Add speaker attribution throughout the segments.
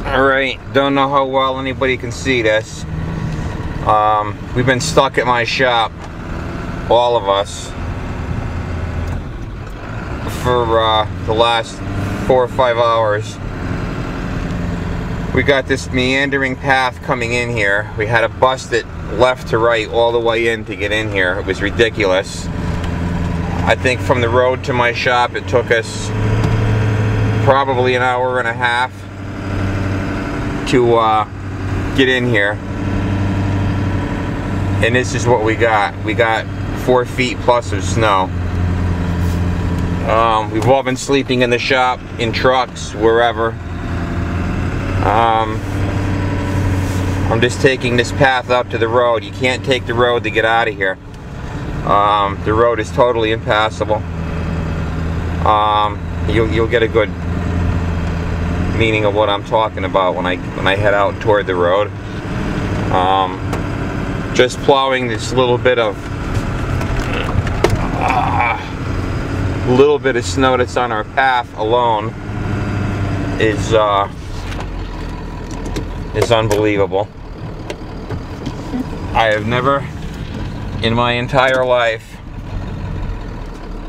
Speaker 1: Alright, don't know how well anybody can see this. We've been stuck at my shop, all of us, for the last 4 or 5 hours. We got this meandering path coming in here. We had to bust it left to right all the way in to get in here. It was ridiculous. I think from the road to my shop it took us probably an hour and a half to get in here. And this is what we got. We got 4 feet plus of snow. We've all been sleeping in the shop, in trucks, wherever. I'm just taking this path out to the road. You can't take the road to get out of here. The road is totally impassable. You'll get a good meaning of what I'm talking about when I head out toward the road. Just plowing this little bit of snow that's on our path alone is unbelievable. I have never in my entire life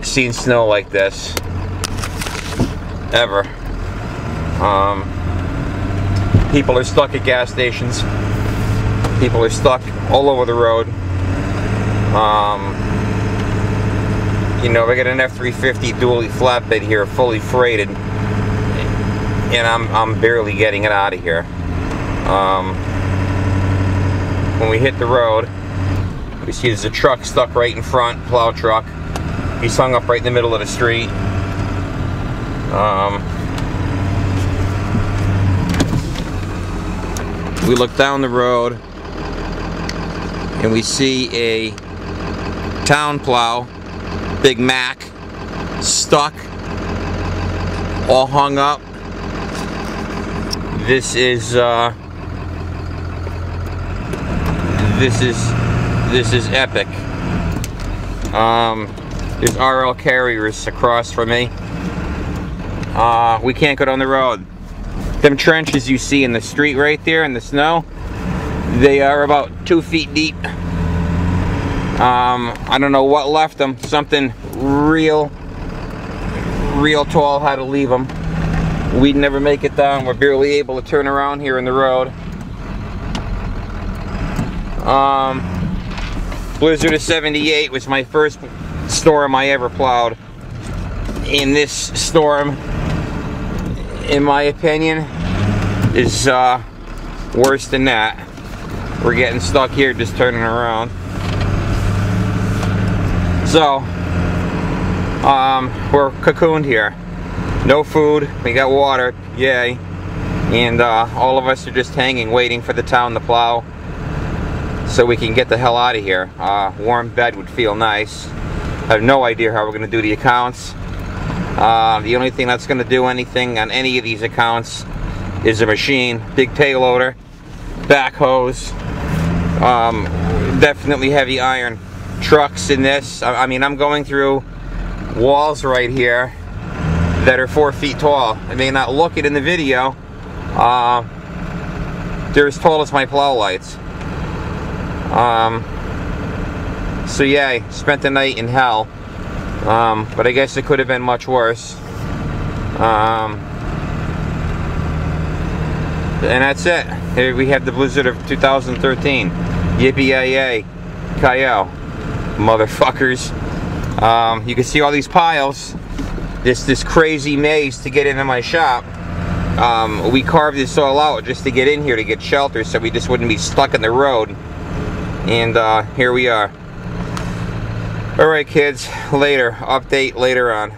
Speaker 1: seen snow like this, ever. People are stuck at gas stations. People are stuck all over the road. You know, we got an F-350 dually flatbed here, fully freighted, and I'm barely getting it out of here. When we hit the road, we see there's a truck stuck right in front, plow truck. He's hung up right in the middle of the street. We look down the road and we see a town plow, Big Mac, stuck, all hung up. This is epic. There's RL carriers across from me. We can't go down the road. Them trenches you see in the street right there in the snow, they are about 2 feet deep. I don't know what left them. Something real tall had to leave them. We'd never make it down. We're barely able to turn around here in the road. Blizzard of '78 was my first storm I ever plowed. In this storm, in my opinion, is worse than that. We're getting stuck here just turning around. So, we're cocooned here. No food, we got water, yay. And all of us are just hanging, waiting for the town to plow so we can get the hell out of here. Warm bed would feel nice. I have no idea how we're going to do the accounts. The only thing that's going to do anything on any of these accounts is a machine. Big payloader, backhoes, definitely heavy iron trucks in this. I mean, I'm going through walls right here that are 4 feet tall. I may not look it in the video. They're as tall as my plow lights. So yeah, spent the night in hell. But I guess it could have been much worse. And that's it. Here we have the blizzard of 2013. Yippee-yay-yay. Kayo. Motherfuckers. You can see all these piles. This crazy maze to get into my shop. We carved this all out just to get in here to get shelter so we just wouldn't be stuck in the road. And here we are. Alright kids, later. Update later on.